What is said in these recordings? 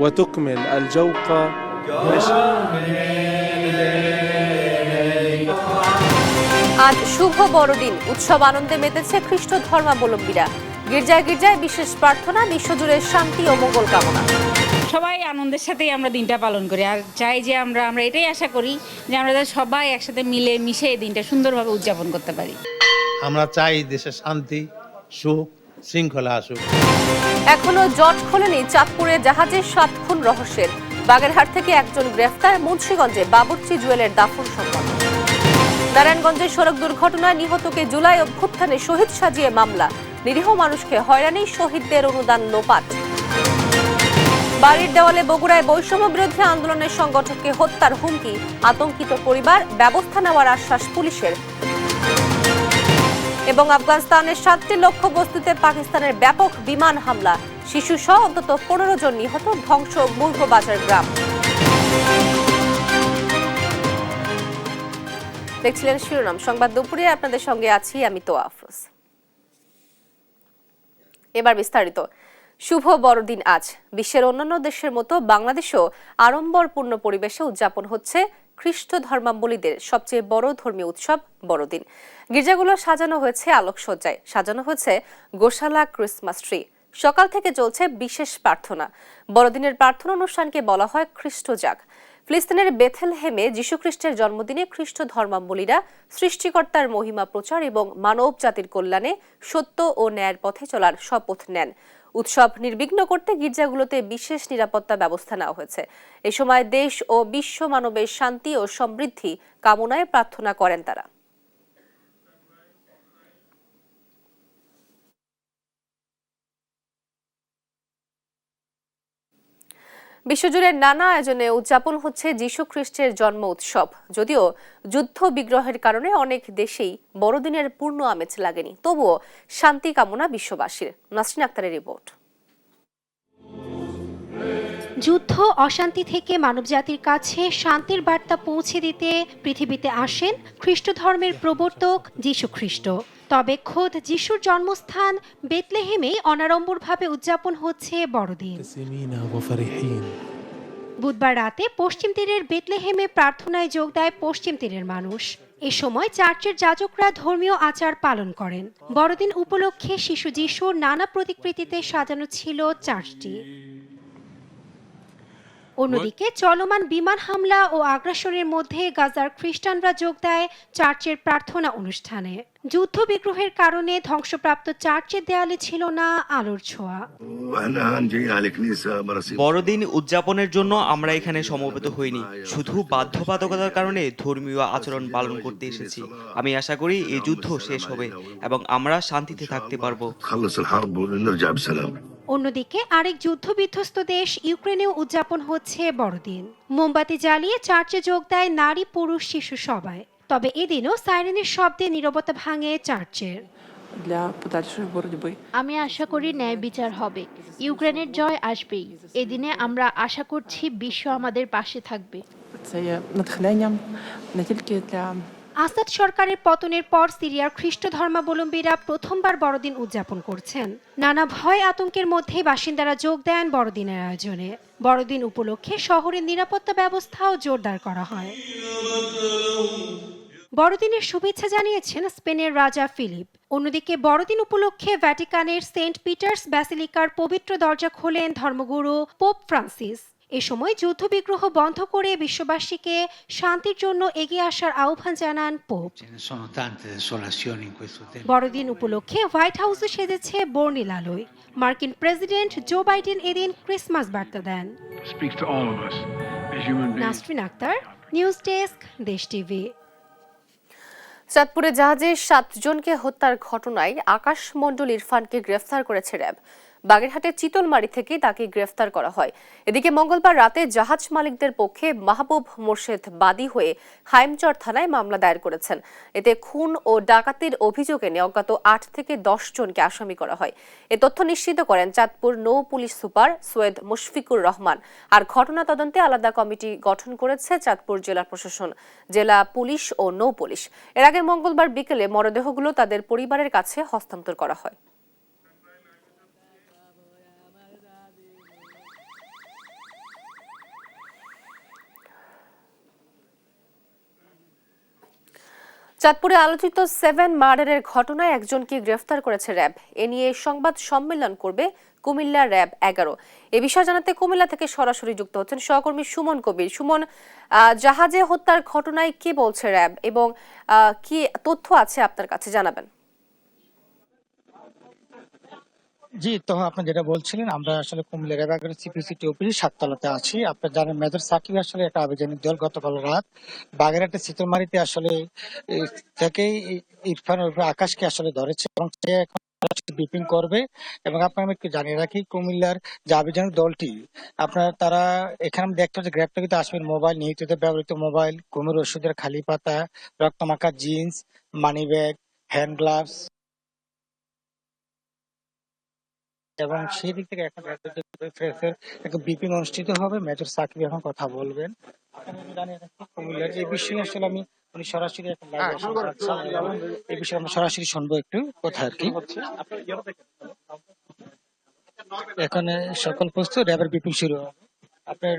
وتكمل الجوقة. আজ শুভ বড়দিন, উৎসব আনন্দে মেতেছে খ্রিস্ট ধর্মাবলম্বীরা। গির্জায় গির্জায় বিশেষ প্রার্থনা, বিশ্বজুড়ে শান্তি ও মঙ্গল কামনা। সবাই আনন্দের সাথেই আমরা দিনটা পালন করি, আর চাই যে আমরা এটাই আশা করি যে আমরা সবাই একসাথে মিলে মিশে এই দিনটা সুন্দরভাবে উদযাপন করতে পারি। আমরা চাই দেশে শান্তি, সুখ, শৃঙ্খলা আসুক। এখনো জট খোলেনি চাঁদপুরে জাহাজের 7 খুন রহস্যের। বাগেরহাট থেকে একজন গ্রেফতার, মুন্সিগঞ্জে বাবুর্চি জুয়েলের দাফন সম্পন্ন। নারায়ণগঞ্জে সড়ক দুর্ঘটনায় নিহতকে জুলাই অভ্যুত্থানে শহীদ সাজিয়ে মামলা। নিরীহ মানুষকে হয়রানি, শহীদদের অনুদান লোপাট। বাড়ির দেওয়ালে বগুড়ায় বৈষম্য বিরোধী আন্দোলনের সংগঠককে হত্যার হুমকি, আতঙ্কিত পরিবার, ব্যবস্থা নেওয়ার আশ্বাস পুলিশের। এবং আফগানিস্তানের 7টি লক্ষ্যবস্তুতে পাকিস্তানের ব্যাপক বিমান হামলা, শিশু সহ অন্তত 15 জন নিহত, ধ্বংস মুরগবাজার গ্রাম। দেখছিলেন শিরোনাম সংবাদ দুপুরে, আপনাদের সঙ্গে আছি আমি তোয়া আফরোজ। এবার বিস্তারিত। শুভ বড়দিন আজ। বিশ্বের অন্যান্য দেশের মতো বাংলাদেশেও আড়ম্বরপূর্ণ পরিবেশে উদযাপন হচ্ছে খ্রিস্ট ধর্মাবলম্বীদের সবচেয়ে বড় ধর্মীয় উৎসব বড়দিন। গির্জাগুলো সাজানো হয়েছে আলোকসজ্জায়, সাজানো হয়েছে গোশালা, ক্রিসমাস ট্রি। সকাল থেকে চলছে বিশেষ প্রার্থনা। বড়দিনের প্রার্থনা অনুষ্ঠানকে বলা হয় খ্রিস্ট জাগ। ফিলিস্তিনের বেথেলহেমে যীশুখ্রিস্টের জন্মদিনে খ্রিস্ট ধর্মাবলম্বীরা সৃষ্টিকর্তার মহিমা প্রচার এবং মানব জাতির কল্যাণে সত্য ও ন্যায়ের পথে চলার শপথ নেন। উৎসব নির্বিঘ্ন করতে গির্জাগুলোতে বিশেষ নিরাপত্তা ব্যবস্থা নেওয়া হয়েছে। এ সময় দেশ ও বিশ্ব মানবের শান্তি ও সমৃদ্ধি কামনায় প্রার্থনা করেন তারা। বিশ্বজুড়ে নানা আয়োজনে উদযাপন হচ্ছে যীশু খ্রিস্টের জন্ম উৎসব। যদিও যুদ্ধ বিগ্রহের কারণে অনেক দেশেই বড়দিনের পূর্ণ আমেজ লাগেনি, তবুও শান্তি কামনা বিশ্ববাসীর। নাসরিন আক্তারের রিপোর্ট। যুদ্ধ অশান্তি থেকে মানবজাতির কাছে শান্তির বার্তা পৌঁছে দিতে পৃথিবীতে আসেন খ্রিস্ট ধর্মের প্রবর্তক যীশু খ্রিস্ট। তবে খোদ যিশুর জন্মস্থান বেথলেহেমে অনাড়ম্বরভাবে উদযাপন হচ্ছে বড়দিন। বুধবার রাতে পশ্চিম তীরের বেথলেহেমে প্রার্থনায় যোগ দেয় পশ্চিম তীরের মানুষ। এ সময় চার্চের যাজকরা ধর্মীয় আচার পালন করেন। বড়দিন উপলক্ষে শিশু যিশুর নানা প্রতিকৃতিতে সাজানো ছিল চার্চটি। অন্যদিকে চলমান বিমান হামলা ও আগ্রাসনের মধ্যে গাজার খ্রিস্টানরা যোগ দেয় চার্চের প্রার্থনা অনুষ্ঠানে। যুদ্ধ বিগ্রহের কারণে ধ্বংসপ্রাপ্ত চার্চের দেয়ালে ছিল না আলোর ছোঁয়া। বড়দিন উদযাপনের জন্য আমরা এখানে সমবেত হইনি, শুধু বাধ্যবাধকতার কারণে ধর্মীয় আচরণ পালন করতে এসেছি। আমি আশা করি এই যুদ্ধ শেষ হবে এবং আমরা শান্তিতে থাকতে পারবো। অন্যদিকে আরেক যুদ্ধবিধ্বস্ত দেশ ইউক্রেনেও উদযাপন হচ্ছে বড়দিন। মোমবাতি জ্বালিয়ে চার্চে যোগ দেয় নারী, পুরুষ, শিশু সবাই। তবে এদিনও সাইরেনের শব্দে নীরবতা ভাঙে চার্চের। আমি আশা করি ন্যায় বিচার হবে, ইউক্রেনের জয় আসবেই। এদিনে আমরা আশা করছি বিশ্ব আমাদের পাশে থাকবে। আসাদ সরকারের পতনের পর সিরিয়ার খ্রিস্ট ধর্মাবলম্বীরা প্রথমবার বড়দিন উদযাপন করছেন। নানা ভয় আতঙ্কের মধ্যে বাসিন্দারা যোগ দেন বড়দিনের আয়োজনে। বড়দিন উপলক্ষে শহরের নিরাপত্তা ব্যবস্থাও জোরদার করা হয়। বড়দিনের শুভেচ্ছা জানিয়েছেন স্পেনের রাজা ফিলিপ। অন্যদিকে বড়দিন উপলক্ষে ভ্যাটিকানের সেন্ট পিটার্স ব্যাসিলিকার পবিত্র দরজা খোলেন ধর্মগুরু পোপ ফ্রান্সিস। এ সময় যুদ্ধ বিগ্রহ বন্ধ করে বিশ্ববাসীকে শান্তির জন্য এগিয়ে আসার আহ্বান জানান পোপ। বড়দিন উপলক্ষে হোয়াইট হাউসে সেজেছে বর্ণিল আলোয়। মার্কিন প্রেসিডেন্ট জো বাইডেন এদিন ক্রিসমাস বার্তা দেন। নাসরিন আক্তার, নিউজ ডেস্ক, দেশ টিভি। চাঁদপুরে জাহাজে 7 জনকে হত্যার ঘটনায় আকাশ মণ্ডল ইরফানকে গ্রেফতার করেছে র্যাব। বাগেরহাটের চিতলমারি থেকে তাকে গ্রেফতার করা হয়। এদিকে মঙ্গলবার রাতে জাহাজ মালিকদের পক্ষে মাহবুব মোর্শেদ বাদী হয়ে হাইমচর থানায় মামলা দায়ের করেছেন। এতে খুন ও ডাকাতির অভিযোগ এনে অজ্ঞাত 8 থেকে 10 জনকে আসামি করা হয়। এ তথ্য নিশ্চিত করেন চাঁদপুর নৌ পুলিশ সুপার সৈয়দ মুশফিকুর রহমান। আর ঘটনা তদন্তে আলাদা কমিটি গঠন করেছে চাঁদপুর জেলা প্রশাসন, জেলা পুলিশ ও নৌ পুলিশ। এর আগে মঙ্গলবার বিকেলে মরদেহগুলো তাদের পরিবারের কাছে হস্তান্তর করা হয়। চাঁদপুরে আলোচিত 7 মার্ডারের ঘটনায় একজনকে গ্রেফতার করেছে র্যাব। এ নিয়ে সংবাদ সম্মেলন করবে কুমিল্লা র্যাব 11। এ বিষয়ে জানাতে কুমিল্লা থেকে সরাসরি যুক্ত হচ্ছেন সহকর্মী সুমন কবির। সুমন, জাহাজে হত্যার ঘটনায় কি বলছে র্যাব এবং কি তথ্য আছে আপনার কাছে জানাবেন? জি, তো আপনি যেটা বলছিলেন, আমরা আসলে কুমিল্লা র্যাব সিপিসি টিওপির 7 তলাতে আছি। আপনার জানেন মেজর সাকিব আসলে একটা আবেদনিক দল গতকাল রাত বাগেরহাটের চিতলমারিতে আসলে থেকেই ইরফান ওরফে আকাশকে আসলে ধরেছে এবং সে এখন ব্রিফিং করবে। এবং আপনাকে আমি একটু জানিয়ে রাখি, কুমিল্লার যে আবেদনিক দলটি তারা এখানে আমি দেখতে পাচ্ছি গ্রেপ্তারকৃত আসামির মোবাইল, নিহতদের ব্যবহৃত মোবাইল, ঘুমের ওষুধের খালি পাতা, রক্তমাখা jeans, money bag, hand gloves এবং সেই দিক থেকে এখন একটা ব্রিফিং অনুষ্ঠিত হবে। মেজর সাকিব এখন কথা বলবেন। আপনারা জানেন কুমিল্লার যে বিষয়ে আসলে উনি সরাসরি এখন লাইভে আসছেন এবং এই বিষয়ে আমরা সরাসরি শুনবো একটু কথা আর কি। এখানে সকল প্রস্তুত, র্যাবের ব্রিফিং শুরু হবে। আপনার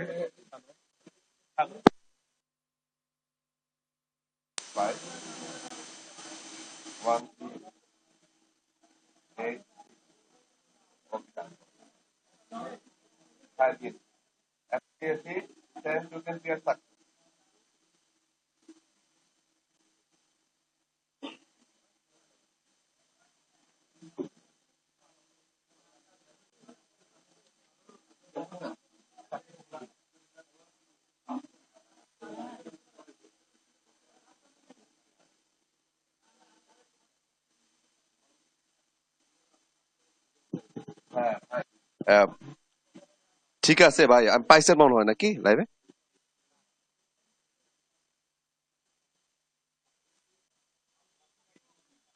আহ, ঠিক আছে ভাই, আমি পাইছেন মনে হয় নাকি লাইভে?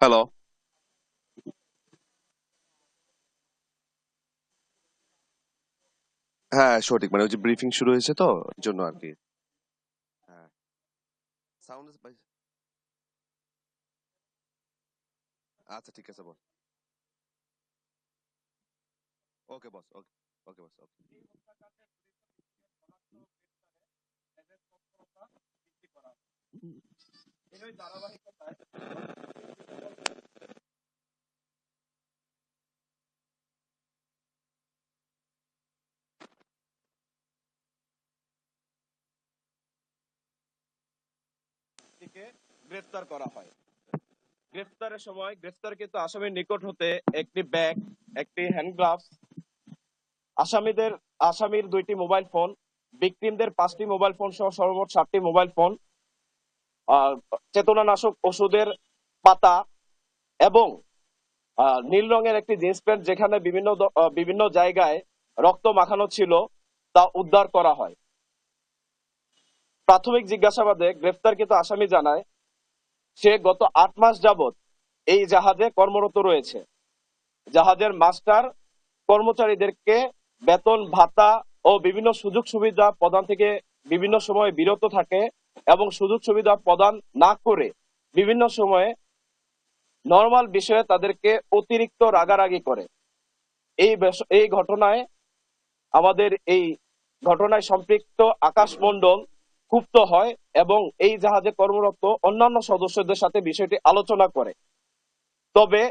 হ্যালো, হ্যাঁ সঠিক, মানে ওই যে ব্রিফিং শুরু হয়েছে তো এর জন্য আর কি। হ্যাঁ, সাউন্ড আচ্ছা ঠিক আছে বল। ওকে বস, ওকে ওকে বস, ওকে। গ্রেফতার করা হয়। গ্রেফতারের সময় গ্রেফতারকৃত আসামির নিকট হতে একটি ব্যাগ, একটি হ্যান্ড গ্লাভস, আসামির 2টি মোবাইল ফোন, ভিকটিমদের 5টি মোবাইল ফোন সহ সর্বমোট 7টি মোবাইল ফোন, চেতনানাশক ওষুধের পাতা এবং নীল রঙের একটি জিন্স প্যান্ট যেখানে বিভিন্ন জায়গায় রক্ত মাখানো ছিল তা উদ্ধার করা হয়। প্রাথমিক জিজ্ঞাসাবাদে গ্রেফতারকৃত আসামি জানায় সে গত 8 মাস যাবৎ এই জাহাজে কর্মরত রয়েছে। জাহাজের মাস্টার কর্মচারীদেরকে বেতন ভাতা ও বিভিন্ন সুযোগ সুবিধা প্রদান থেকে বিভিন্ন সময় বিরত থাকে এবং সুযোগ সুবিধা প্রদান না করে বিভিন্ন সময়ে নরমাল বিষয়ে তাদেরকে অতিরিক্ত রাগারাগি করে। এই ঘটনায় সম্পৃক্ত আকাশ মণ্ডল ক্ষুব্ধ হয় এবং এই জাহাজে কর্মরত অন্যান্য সদস্যদের সাথে বিষয়টি আলোচনা করে। তবে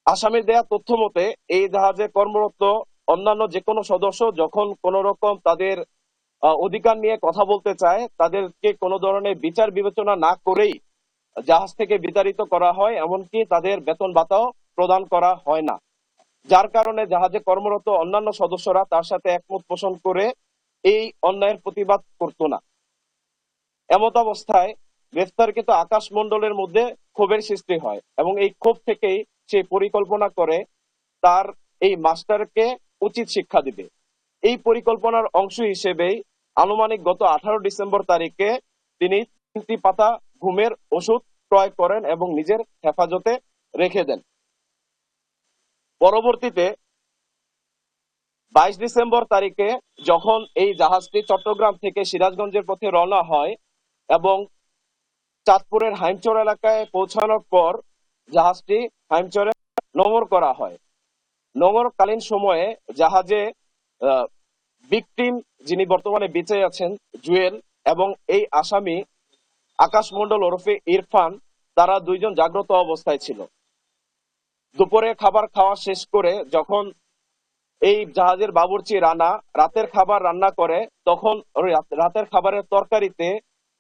আসামির দেয়া তথ্য মতে এই জাহাজে কর্মরত অন্যান্য যে কোনো সদস্য যখন কোনো রকম তাদের অধিকার নিয়ে কথা বলতে চায় তাদেরকে কোনো ধরনের বিচার বিবেচনা না করেই জাহাজ থেকে বিতাড়িত করা হয়, এমনকি তাদের বেতন ভাতাও প্রদান করা হয় না। যার কারণে জাহাজে কর্মরত অন্যান্য সদস্যরা তার সাথে একমত পোষণ করে এই অন্যায়ের প্রতিবাদ করত না। এমত অবস্থায় গ্রেফতারকৃত আকাশ মণ্ডলের মধ্যে ক্ষোভের সৃষ্টি হয় এবং এই ক্ষোভ থেকেই সে পরিকল্পনা করে তার এই মাস্টারকে উচিত শিক্ষা দিবে। এই পরিকল্পনার অংশ হিসেবেই আনুমানিক গত 18 ডিসেম্বর তারিখে তিনি 3টি পাতা ঘুমের ওষুধ ক্রয় করেন এবং নিজের হেফাজতে রেখে দেন। পরবর্তীতে 22 ডিসেম্বর তারিখে যখন এই জাহাজটি চট্টগ্রাম থেকে সিরাজগঞ্জের পথে রওনা হয় এবং চাঁদপুরের হাইমচর এলাকায় পৌঁছানোর পর জাহাজটি হাইমচরে নোঙর করা হয়। নোঙরকালীন সময়ে জাহাজে ভিকটিম যিনি বর্তমানে বেঁচে আছেন জুয়েল এবং এই আসামি আকাশ মণ্ডল ওরফে ইরফান, তারা দুইজন জাগ্রত অবস্থায় ছিল। দুপুরে খাবার খাওয়া শেষ করে যখন এই জাহাজের বাবুর্চি রানা রাতের খাবার রান্না করে, তখন রাতের খাবারের তরকারিতে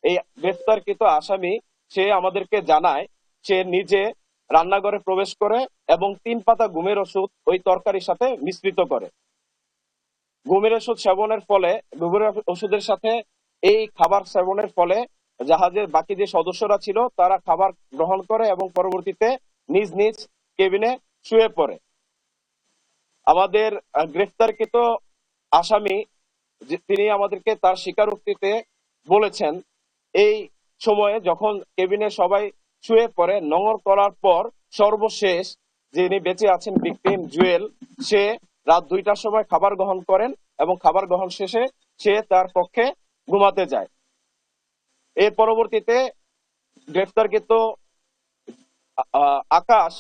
এই গ্রেফতারকৃত আসামি সে আমাদেরকে জানায় সে নিজে রান্নাঘরে প্রবেশ করে এবং 3 পাতা ঘুমের ওষুধ ওই তরকারির সাথে মিশ্রিত করে। ঘুমের ওষুধ সেবনের ফলে, ঘুমের ওষুধের সাথে এই খাবার সেবনের ফলে জাহাজের বাকি যে সদস্যরা ছিল তারা খাবার গ্রহণ করে এবং পরবর্তীতে নিজ নিজ কেবিনে শুয়ে পড়ে। আমাদের গ্রেফতারকৃত আসামি তিনি আমাদেরকে তার স্বীকারোক্তিতে বলেছেন, এই সময়ে যখন কেবিনে সবাই শুয়ে পড়ে, নোঙর করার পর সর্বশেষ যিনি বেঁচে আছেন ভিকটিম জুয়েল, সে রাত 2টার সময় খাবার গ্রহণ করেন এবং খাবার গ্রহণ শেষে সে তার কক্ষে ঘুমাতে যায়। এর পরবর্তীতে গ্রেফতারকৃত আকাশ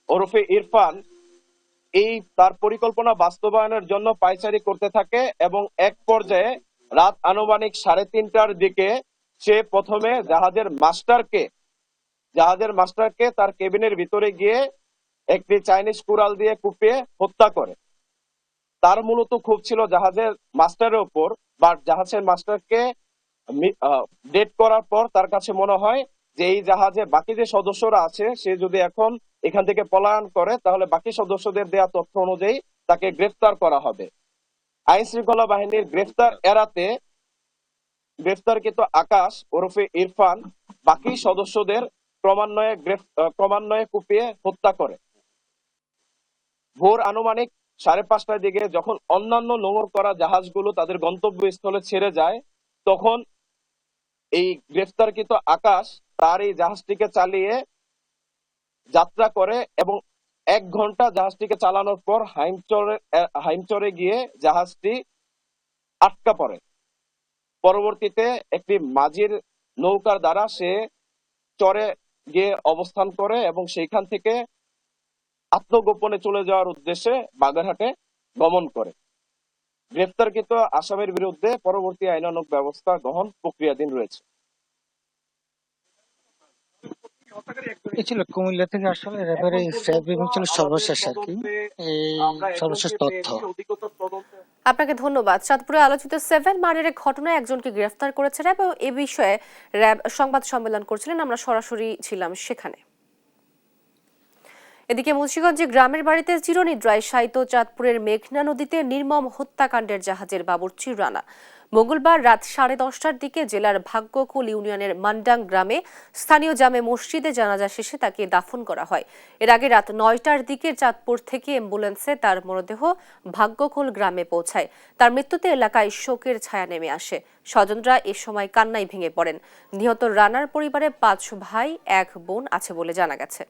ওরফে ইরফান এই তার পরিকল্পনা বাস্তবায়নের জন্য পায়চারি করতে থাকে এবং এক পর্যায়ে রাত আনুমানিক 3:30টার দিকে সে প্রথমে জাহাজের মাস্টারকে তার কেবিনের ভিতরে গিয়ে একটি চাইনিজ কুড়াল দিয়ে কুপিয়ে হত্যা করে। তার মূলত ক্ষোভ ছিল জাহাজের মাস্টারের উপর, বা জাহাজের মাস্টারকে ডেট করার পর তার কাছে মনে হয় যে এই জাহাজে বাকি যে সদস্যরা আছে সে যদি এখন এখান থেকে পলায়ন করে তাহলে বাকি সদস্যদের দেয়া তথ্য অনুযায়ী তাকে গ্রেফতার করা হবে। আইন শৃঙ্খলা বাহিনীর গ্রেফতার এড়াতে গ্রেফতারকৃত আকাশ ওরফে ইরফান বাকি সদস্যদের ক্রমান্বয়ে কুপিয়ে হত্যা করে। ভোর আনুমানিক 5:30টার দিকে যখন অন্যান্য নোঙর করা জাহাজগুলো তাদের গন্তব্যস্থলে ছেড়ে যায়, তখন এই গ্রেফতারকৃত আকাশ তার এই জাহাজটিকে চালিয়ে যাত্রা করে এবং 1 ঘন্টা জাহাজটিকে চালানোর পর হাইমচরে গিয়ে জাহাজটি আটকা পড়ে। পরবর্তীতে একটি মাঝির নৌকার দ্বারা সে চরে গিয়ে অবস্থান করে এবং সেইখান থেকে আত্মগোপনে চলে যাওয়ার উদ্দেশ্যে বাগেরহাটে গমন করে। গ্রেফতারকৃত আসামির বিরুদ্ধে পরবর্তী আইনানুগ ব্যবস্থা গ্রহণ প্রক্রিয়াধীন রয়েছে। এই ছিল কুমিল্লা থেকে আসলে র্যাবের এই স্ট্যাব ব্রিফিং ছিল সর্বশেষ আর কি, এই সর্বশেষ তথ্য। আপনাকে ধন্যবাদ। চাঁদপুরে আলোচিত 7 মার্ডারের ঘটনায় একজনকে গ্রেফতার করেছে র্যাব এবং এ বিষয়ে র্যাব সংবাদ সম্মেলন করছিলেন, আমরা সরাসরি ছিলাম সেখানে। এদিকে মুন্সিগঞ্জে গ্রামের বাড়িতে চিরনিদ্রায় শায়িত চাঁদপুরের মেঘনা নদীতে নির্মম হত্যাকাণ্ডের জাহাজের বাবুর্চি রানা মঙ্গলবার রাত 10:30টার দিকে জেলার ভাগ্যকুল ইউনিয়নের মান্ডাং গ্রামে স্থানীয় জামে মসজিদে জানাজা শেষে তাকে দাফন করা হয়। এর আগে রাত 9টার দিকে চাঁদপুর থেকে অ্যাম্বুলেন্সে তার মরদেহ ভাগ্যকুল গ্রামে পৌঁছায়। তার মৃত্যুতে এলাকায় শোকের ছায়া নেমে আসে। স্বজনরা এ সময় কান্নায় ভেঙে পড়েন। নিহত রানার পরিবারে 5 ভাই 1 বোন আছে বলে জানা গেছে।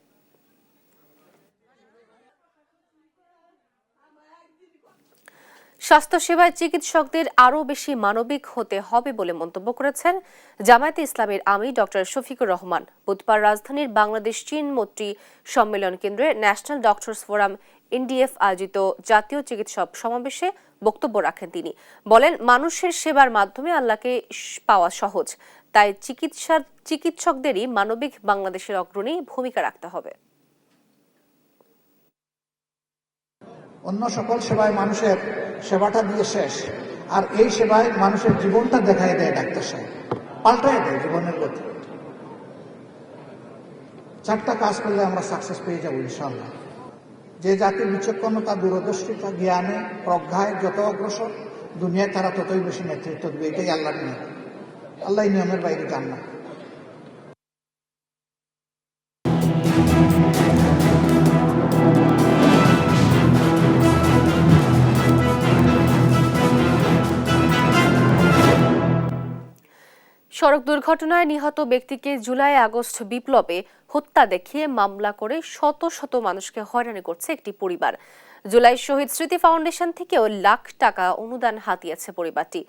স্বাস্থ্যসেবায় চিকিৎসকদের আরও বেশি মানবিক হতে হবে বলে মন্তব্য করেছেন জামায়াতে ইসলামের আমির ডক্টর শফিকুর রহমান। বুধবার রাজধানীর বাংলাদেশ চীন মৈত্রী সম্মেলন কেন্দ্রে ন্যাশনাল ডক্টরস ফোরাম এনডিএফ আয়োজিত জাতীয় চিকিৎসক সমাবেশে বক্তব্য রাখেন তিনি। বলেন, মানুষের সেবার মাধ্যমে আল্লাহকে পাওয়া সহজ, তাই চিকিৎসকদেরই মানবিক বাংলাদেশের অগ্রণী ভূমিকা রাখতে হবে। অন্য সকল সেবায় মানুষের সেবাটা দিয়ে শেষ, আর এই সেবায় মানুষের জীবনটা দেখাই দেয় ডাক্তার সাহেব, পাল্টাই দেয় জীবনের গতি। 4টা কাজ করলে আমরা সাকসেস পেয়ে যাবো ইনশাআল্লাহ। যে জাতির বিচক্ষণতা, দূরদর্শিতা, জ্ঞানে, প্রজ্ঞায় যত অগ্রসর, দুনিয়ায় তারা ততই বেশি নেতৃত্ব দেবে। এটাই আল্লাহর নিয়ম। আল্লাহ নিয়মের বাইরে যান না। সড়ক দুর্ঘটনায় নিহত ব্যক্তিকে জুলাই-আগস্ট বিপ্লবে হত্যা দেখিয়ে মামলা করে শত শত মানুষকে হয়রানি করছে একটি পরিবার। জুলাই শহীদ স্মৃতি ফাউন্ডেশন থেকেও লাখ টাকা অনুদান হাতিয়েছে পরিবারটি।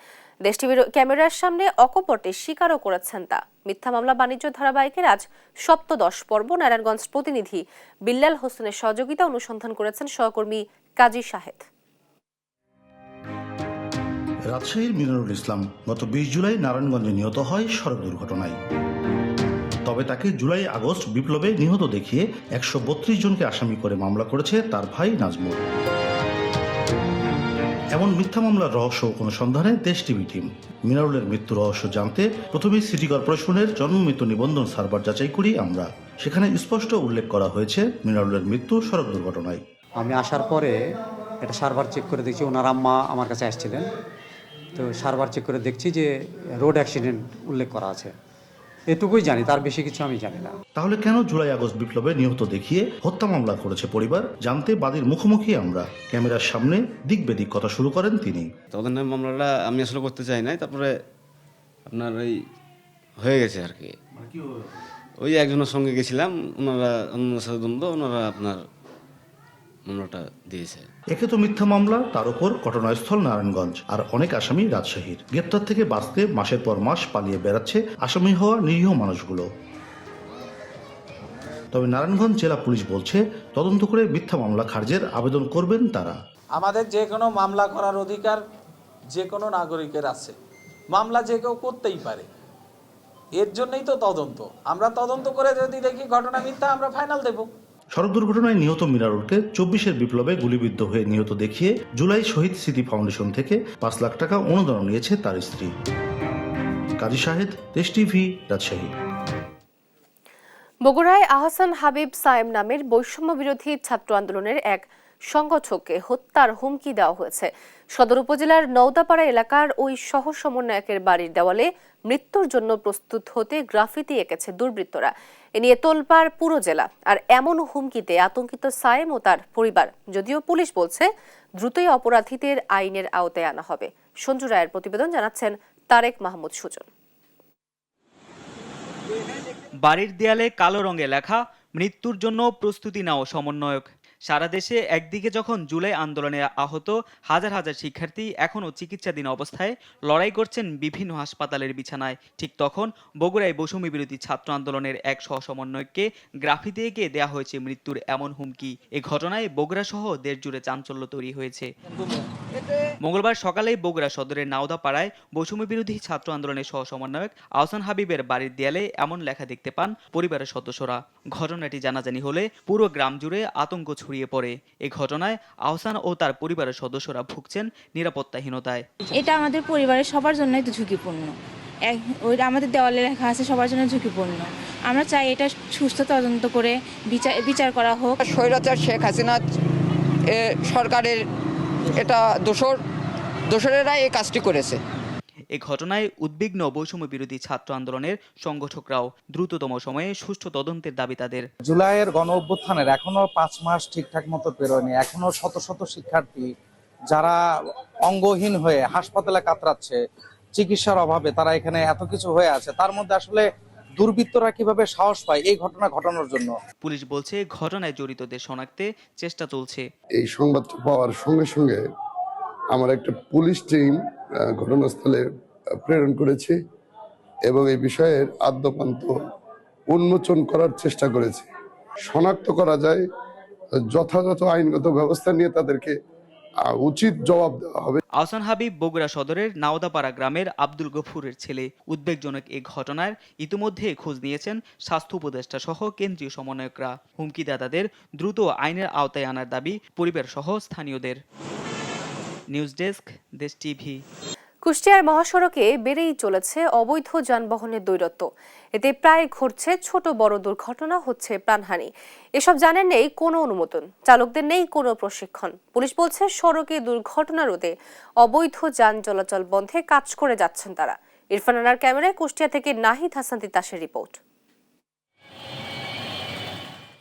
দেশ টিভির ক্যামেরার সামনে অকপটে স্বীকারও করেছেন তা। মিথ্যা মামলা বাণিজ্য ধারাবাহিকের আজ সপ্তদশ পর্ব নারায়ণগঞ্জ প্রতিনিধি বিল্লাল হোসেনের সহযোগিতা অনুসন্ধান করেছেন সহকর্মী কাজী শাহেদ। রাজশাহীর মিনারুল ইসলাম গত 20 জুলাই নারায়ণগঞ্জে নিহত হয় সড়ক দুর্ঘটনায়। তবে তাকে জুলাই আগস্ট বিপ্লবে নিহত দেখিয়ে 132 জনকে আসামি করে মামলা করেছে তার ভাই নাজমুল। এমন মিথ্যা মামলার রহস্য অনুসন্ধানে দেশ টিভি টিম মিনারুলের মৃত্যু রহস্য জানতে প্রথমে সিটি কর্পোরেশনের জন্ম মৃত্যু নিবন্ধন সার্ভার যাচাই করি আমরা। সেখানে স্পষ্ট উল্লেখ করা হয়েছে মিনারুলের মৃত্যু সড়ক দুর্ঘটনায়। আমি আসার পরে এটা সার্ভার চেক করে দেখছি, ওনার আম্মা আমার কাছে আসছিলেন, তো সার্ভার চেক করে দেখছি যে রোড অ্যাক্সিডেন্ট উল্লেখ করা আছে। এটুকুই জানি, তার বেশি কিছু আমি জানি না। তাহলে কেন জুলাই আগস্ট বিপ্লবে নিহত দেখিয়ে হত্যা মামলা করেছে পরিবার জানতে বাদীর মুখোমুখি আমরা। ক্যামেরার সামনে দিক বেদিক কথা শুরু করেন তিনি। তদন্ত মামলাটা আমি আসলে করতে চাই নাই, তারপরে আপনার ওই হয়ে গেছে আর কি। ওই একজনের সঙ্গে গেছিলাম, ওনারা ওনার সাথে দ্বন্দ্ব, ওনারা আপনার মামলাটা দিয়েছে। একে তো মিথ্যা মামলা, তার উপর ঘটনাস্থল নারায়ণগঞ্জ, আর অনেক আসামি রাজশাহীর। গ্রেপ্তার থেকে বাঁচতে মাসের পর মাস পালিয়ে বেড়াচ্ছে আসামি হওয়া নিরীহ মানুষগুলো। তবে নারায়ণগঞ্জ জেলা পুলিশ বলছে তদন্ত করে মিথ্যা মামলা খারিজের আবেদন করবেন তারা। আমাদের যে কোনো মামলা করার অধিকার যে কোনো নাগরিকের আছে, মামলা যে কেউ করতেই পারে, এর জন্যই তো তদন্ত। আমরা তদন্ত করে যদি দেখি ঘটনা মিথ্যা, আমরা ফাইনাল দেব। সড়ক দুর্ঘটনায় নিহত মিনারুলকে 24-এর বিপ্লবে গুলিবিদ্ধ হয়ে নিহত দেখিয়ে জুলাই শহীদ স্মৃতি ফাউন্ডেশন থেকে 5 লাখ টাকা অনুদান নিয়েছে তার স্ত্রী। কাজী শাহেদ, দেশ টিভি, রাজশাহী। বগুড়ায় আহসান হাবিব সায়েম নামের বৈষম্য বিরোধী ছাত্র আন্দোলনের এক সংগঠককে হত্যার হুমকি দেওয়া হয়েছে। সদর উপজেলার নওদাপাড়া এলাকার ওই সহ সমন্বয়কের বাড়ির দেওয়ালে মৃত্যুর জন্য প্রস্তুত হতে গ্রাফিতি এঁকেছে দুর্বৃত্তরা। এ নিয়ে তোলপাড় পুরো জেলা। আর এমন হুমকিতে আতঙ্কিত সায়েম ও তার পরিবার। যদিও পুলিশ বলছে দ্রুতই অপরাধীদের আইনের আওতায় আনা হবে। সঞ্জু রায়ের প্রতিবেদন, জানাচ্ছেন তারেক মাহমুদ সুজন। বাড়ির দেয়ালে কালো রঙে লেখা মৃত্যুর জন্য প্রস্তুতি নাও সমন্বয়ক। সারা দেশে একদিকে যখন জুলাই আন্দোলনে আহত হাজার হাজার শিক্ষার্থী এখনও চিকিৎসাধীন অবস্থায় লড়াই করছেন বিভিন্ন হাসপাতালের বিছানায়, ঠিক তখন বগুড়ায় বৈষম্য বিরোধী ছাত্র আন্দোলনের এক সহসমন্বয়ককে গ্রাফিতি এঁকে দেয়া হয়েছে মৃত্যুর এমন হুমকি। এ ঘটনায় বগুড়া সহ দেশ জুড়ে চাঞ্চল্য তৈরি হয়েছে। মঙ্গলবার সকালে বগুড়া সদরের নাওদাপাড়ায় বৈষম্য বিরোধী ছাত্র আন্দোলনের সহসমন্বয়ক আহসান হাবিবের বাড়ির দেয়ালে এমন লেখা দেখতে পান পরিবারের সদস্যরা। ঘটনাটি জানাজানি হলে পুরো গ্রাম জুড়ে আতঙ্ক ছড়িয়ে পড়ে। এই ঘটনায় আহসান ও তার পরিবারের সদস্যরা ভুগছেন নিরাপত্তাহীনতায়। এটা আমাদের পরিবারের সবার জন্যই তো ঝুঁকিপূর্ণ। আমাদের দেওয়ালে লেখা আছে সবার জন্য ঝুঁকিপূর্ণ। আমরা চাই এটা সুস্থ তদন্ত করে বিচার করা হোক। স্বৈরাচার শেখ হাসিনা সরকারের এটা দোসরেরা এই কাজটি করেছে। এই ঘটনায় উদ্বিগ্ন বৈষম্য বিরোধী ছাত্র আন্দোলনের সংগঠকরাও দ্রুততম সময়ে সুষ্ঠু তদন্তের দাবি তাদের। জুলাইয়ের গণ অভ্যুত্থানের এখনো 5 মাস ঠিকঠাক মতো পেরোয়নি। এখনো শত শত শিক্ষার্থী যারা অঙ্গহীন হয়ে হাসপাতালে কাতরাচ্ছে, চিকিৎসার অভাবে তারা এখানে এত কিছু হয়ে আছে। তার মধ্যে আসলে দুর্বৃত্তরা কিভাবে সাহস পায় এই ঘটনা ঘটানোর জন্য? পুলিশ বলছে ঘটনায় জড়িতদের শনাক্তে চেষ্টা চলছে। এই সংবাদ পাওয়ার সঙ্গে সঙ্গে আমার একটা পুলিশ টিম ঘটনাস্থলে প্রেরণ করেছে এবং এই বিষয়ের আদ্যপান্ত উন্মোচন করার চেষ্টা করেছে। শনাক্ত করা যায়, যথাযথ আইনগত ব্যবস্থা নিয়ে তাদেরকে উচিত জবাব দেওয়া হবে। আহসান হাবিব বগুড়া সদরের নাওদাপাড়া গ্রামের আব্দুল গফুরের ছেলে। উদ্বেগজনক এই ঘটনার ইতিমধ্যে খোঁজ নিয়েছেন স্বাস্থ্য উপদেষ্টা সহ কেন্দ্রীয় সমন্বয়করা। হুমকিদাতাদের দ্রুত আইনের আওতায় আনার দাবি পরিবার সহ স্থানীয়দের। নিউজ ডেস্ক, দেশ টিভি। কুষ্টিয়ার মহাসড়কে বেড়েই চলেছে অবৈধ যানবাহনের দৈরত্য। এতে প্রায় ঘটছে ছোট বড় দুর্ঘটনা, হচ্ছে প্রাণহানি। এসব জানেন নেই কোনো অনুমোদন, চালকদের নেই কোনো প্রশিক্ষণ। পুলিশ বলছে সড়কে দুর্ঘটনা রোধে অবৈধ যান চলাচল বন্ধে কাজ করে যাচ্ছেন তারা। ইরফান আনার ক্যামেরায় কুষ্টিয়া থেকে নাহিদ হাসান তিতাসের রিপোর্ট।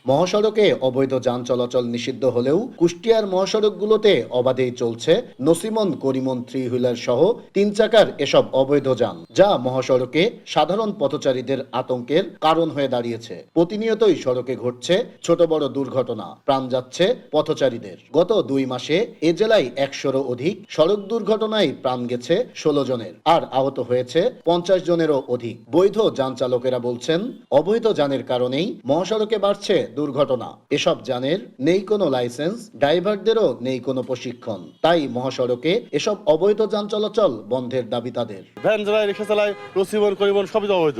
মহাসড়কে অবৈধ যান চলাচল নিষিদ্ধ হলেও কুষ্টিয়ার মহাসড়কগুলোতে অবাধেই চলছে নসিমন, করিমন, 3 হুইলার সহ 3 চাকার এসব অবৈধ যান, যা মহাসড়কে সাধারণ পথচারীদের আতঙ্কের কারণ হয়ে দাঁড়িয়েছে। প্রতিনিয়তই সড়কে ঘটছে ছোট বড় দুর্ঘটনা, প্রাণ যাচ্ছে পথচারীদের। গত 2 মাসে এ জেলায় 100-এরও অধিক সড়ক দুর্ঘটনায় প্রাণ গেছে 16 জনের, আর আহত হয়েছে 50 জনেরও অধিক। বৈধ যান চালকেরা বলছেন অবৈধ যানের কারণেই মহাসড়কে বাড়ছে দুর্ঘটনা। এসব যানের নেই কোনো লাইসেন্স, ড্রাইভারদেরও নেই কোনো প্রশিক্ষণ। তাই মহাসড়কে এসব অবৈধ যান চলাচল বন্ধের দাবি তাদের। ভ্যান চালায়, রিক্সা চালায়, নসিমন, করিমন সবই অবৈধ।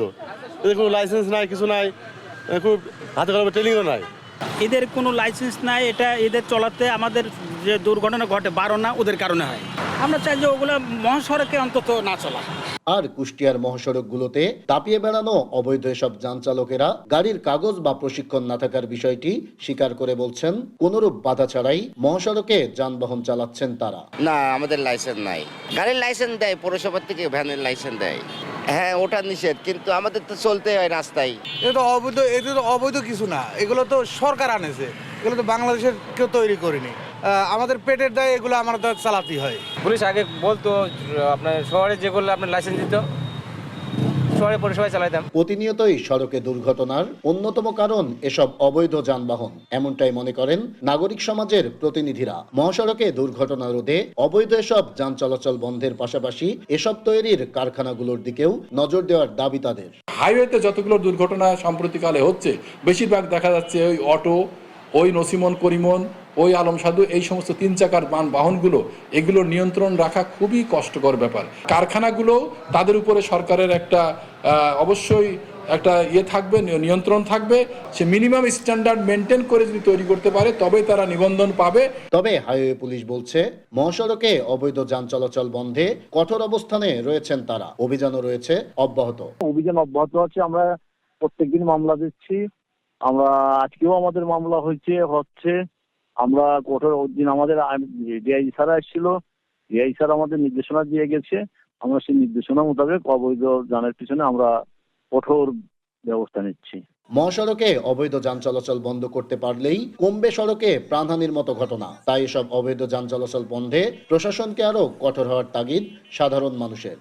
এদের কোনো লাইসেন্স নাই, কিছু নাই, খুব হাতে কলমে ট্রেনিংও নাই। এদের কোনো লাইসেন্স নাই, এটা এদের চলাতে আমাদের যে দুর্ঘটনা ঘটে 12 না ওদের কারণে হয়। আমরা চাই যে ওগুলো মহাসড়কে অন্তত না চলা। আর কুষ্টিয়ার মহাসড়কগুলোতে তাপিয়ে বেড়ানো অবৈধ এসব যান চালকেরা গাড়ির কাগজ বা প্রশিক্ষণ না থাকার বিষয়টি স্বীকার করে বলছেন কোনরূপ বাধা ছাড়াই মহাসড়কে যানবাহন চালাচ্ছেন তারা। না, আমাদের লাইসেন্স নাই। গাড়ির লাইসেন্স দেয় পৌরসভা থেকে, ভ্যানের লাইসেন্স দেয়। হ্যাঁ, ওটা নিষেধ, কিন্তু আমাদের তো চলতে হয় রাস্তায়। এটা তো অবৈধ কিছু না, এগুলো তো সরকার আনেছে, এগুলো তো বাংলাদেশের কেউ তৈরি করেনি। আমাদের পেটের দায় এগুলো আমাদের চালাতেই হয়। পুলিশ আগে বলতো আপনার শহরে যেগুলো আপনার লাইসেন্স দিত, শহরে পরিষেবায় চালাইতাম। প্রতিনিয়তই সড়কে দুর্ঘটনার অন্যতম কারণ এসব অবৈধ যানবাহন, এমনটাই মনে করেন নাগরিক সমাজের প্রতিনিধিরা। মহাসড়কে দুর্ঘটনা রোধে অবৈধ এসব যান চলাচল বন্ধের পাশাপাশি এসব তৈরির কারখানাগুলোর দিকেও নজর দেওয়ার দাবি তাদের। হাইওয়েতে যতগুলো দুর্ঘটনা সম্প্রতিকালে হচ্ছে, বেশিরভাগ দেখা যাচ্ছে ওই অটো, ওই নসিমন করিমন, ওই আলম সাধু, এই সমস্ত 3 চাকার বাহনগুলো, এগুলোর নিয়ন্ত্রণ রাখা খুবই কষ্টকর ব্যাপার। কারখানাগুলো তাদের উপরে সরকারের একটা অবশ্যই একটা থাকবে, নিয়ন্ত্রণ থাকবে। সে মিনিমাম স্ট্যান্ডার্ড মেনটেন করে যদি তৈরি করতে পারে তবে তারা নিবন্ধন পাবে। তবে হাইওয়ে পুলিশ বলছে মহাসড়কে অবৈধ যান চলাচল বন্ধে কঠোর অবস্থানে রয়েছেন তারা। অভিযানও রয়েছে অব্যাহত। অভিযান অব্যাহত আছে। আমরা প্রত্যেকদিন মামলা দিচ্ছি। আমরা আজকেও আমাদের মামলা হচ্ছে। আমরা কঠোর দিন আমাদের ডিআই স্যার এসেছিল, ডিআই স্যার আমাদের নির্দেশনা দিয়ে গেছে। আমরা সেই নির্দেশনা মোতাবেক অবৈধ যানের পিছনে আমরা কঠোর ব্যবস্থা নিচ্ছি। মহাসড়কে অবৈধ যান চলাচল বন্ধ করতে পারলেই কমবে সড়কে প্রাণহানির মতো ঘটনা। তাই এসব অবৈধ যান চলাচল বন্ধে প্রশাসনকে আরো কঠোর হওয়ার তাগিদ সাধারণ মানুষের।